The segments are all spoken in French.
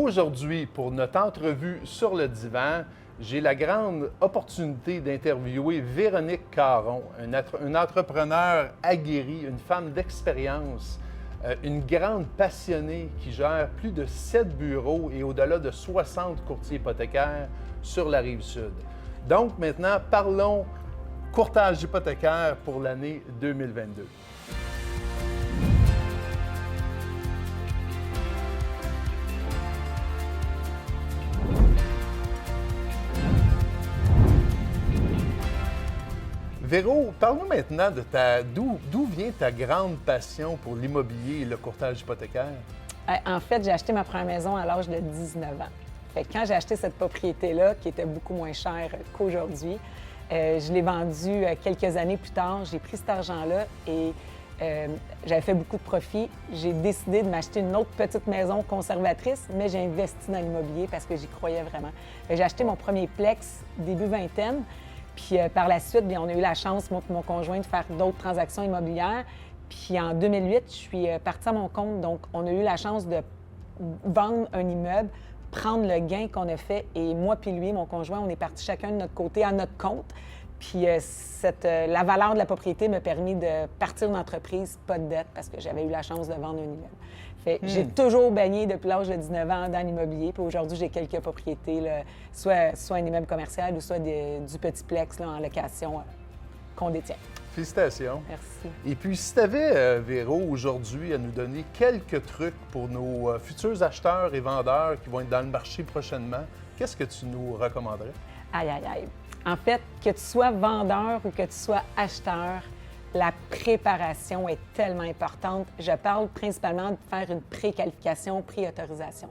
Aujourd'hui, pour notre entrevue sur le divan, j'ai la grande opportunité d'interviewer Véronique Caron, une entrepreneur aguerrie, une femme d'expérience, une grande passionnée qui gère plus de 7 bureaux et au-delà de 60 courtiers hypothécaires sur la Rive-Sud. Donc maintenant, parlons courtage hypothécaire pour l'année 2022. Véro, parle-nous maintenant de d'où vient ta grande passion pour l'immobilier et le courtage hypothécaire? En fait, j'ai acheté ma première maison à l'âge de 19 ans. Fait que quand j'ai acheté cette propriété-là, qui était beaucoup moins chère qu'aujourd'hui, je l'ai vendue quelques années plus tard. J'ai pris cet argent-là et j'avais fait beaucoup de profit. J'ai décidé de m'acheter une autre petite maison conservatrice, mais j'ai investi dans l'immobilier parce que j'y croyais vraiment. J'ai acheté mon premier plex début vingtaine. Puis par la suite, bien, on a eu la chance, moi et mon conjoint, de faire d'autres transactions immobilières. Puis en 2008, je suis partie à mon compte. Donc, on a eu la chance de vendre un immeuble, prendre le gain qu'on a fait. Et moi puis lui, mon conjoint, on est partis chacun de notre côté à notre compte. Puis la valeur de la propriété m'a permis de partir d'une entreprise, pas de dette, parce que j'avais eu la chance de vendre un immeuble. J'ai toujours baigné depuis l'âge de 19 ans dans l'immobilier. Puis aujourd'hui, j'ai quelques propriétés, là, soit un immeuble commercial ou soit du petit plex là, en location qu'on détient. Félicitations. Merci. Et puis, si tu avais, Véro, aujourd'hui à nous donner quelques trucs pour nos futurs acheteurs et vendeurs qui vont être dans le marché prochainement, qu'est-ce que tu nous recommanderais? Aïe, aïe, aïe. En fait, que tu sois vendeur ou que tu sois acheteur, la préparation est tellement importante. Je parle principalement de faire une préqualification, préautorisation.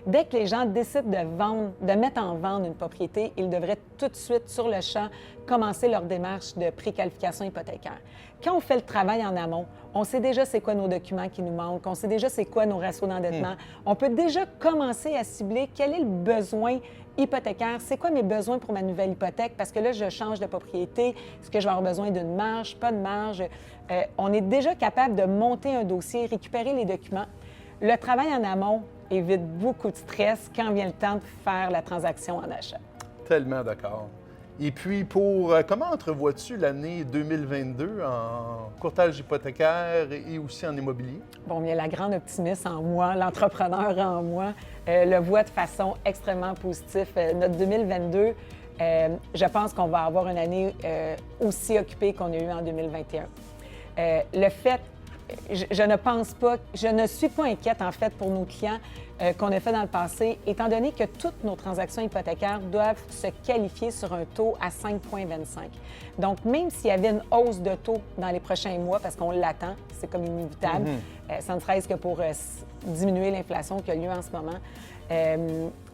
Dès que les gens décident de mettre en vente une propriété, ils devraient tout de suite, sur le champ, commencer leur démarche de préqualification hypothécaire. Quand on fait le travail en amont, on sait déjà c'est quoi nos documents qui nous manquent, on sait déjà c'est quoi nos ratios d'endettement. On peut déjà commencer à cibler quel est le besoin hypothécaire, c'est quoi mes besoins pour ma nouvelle hypothèque, parce que là, je change de propriété, est-ce que je vais avoir besoin d'une marge, pas de marge? On est déjà capable de monter un dossier, récupérer les documents. Le travail en amont évite beaucoup de stress quand vient le temps de faire la transaction en achat. Tellement d'accord. Et puis, comment entrevois-tu l'année 2022 en courtage hypothécaire et aussi en immobilier? Bon, bien, la grande optimiste en moi, l'entrepreneur en moi, le voit de façon extrêmement positive. Notre 2022, je pense qu'on va avoir une année aussi occupée qu'on a eu en 2021. Le fait, je ne pense pas, je ne suis pas inquiète en fait pour nos clients qu'on a fait dans le passé, étant donné que toutes nos transactions hypothécaires doivent se qualifier sur un taux à 5,25. Donc, même s'il y avait une hausse de taux dans les prochains mois, parce qu'on l'attend, c'est comme inévitable, ça ne serait-ce que pour diminuer l'inflation qui a lieu en ce moment,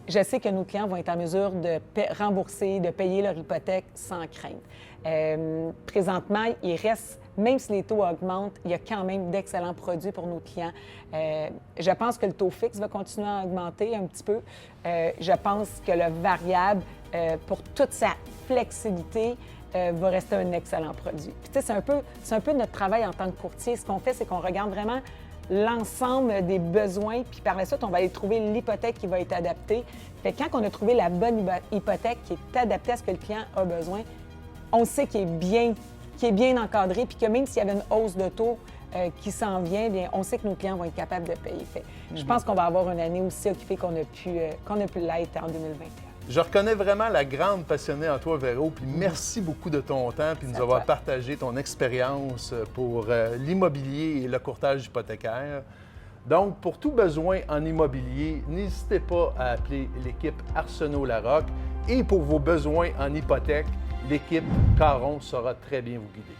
je sais que nos clients vont être en mesure de rembourser, de payer leur hypothèque sans crainte. Présentement, il reste, même si les taux augmentent, il y a quand même d'excellents produits pour nos clients. Je pense que le taux fixe va continuer à augmenter un petit peu. Je pense que le variable, pour toute sa flexibilité, va rester un excellent produit. Puis, tu sais, c'est un peu notre travail en tant que courtier. Ce qu'on fait, c'est qu'on regarde vraiment l'ensemble des besoins, puis par la suite, on va aller trouver l'hypothèque qui va être adaptée. Fait que quand on a trouvé la bonne hypothèque qui est adaptée à ce que le client a besoin, on sait qu'il est bien encadré, puis que même s'il y avait une hausse de taux qui s'en vient, bien, on sait que nos clients vont être capables de payer. Fait, je pense qu'on va avoir une année aussi occupée qu'on a pu l'être en 2021. Je reconnais vraiment la grande passionnée en toi, Véro, puis merci beaucoup de ton temps puis de nous avoir partagé ton expérience pour l'immobilier et le courtage hypothécaire. Donc, pour tout besoin en immobilier, n'hésitez pas à appeler l'équipe Arsenault Larocque et pour vos besoins en hypothèque, l'équipe Caron saura très bien vous guider.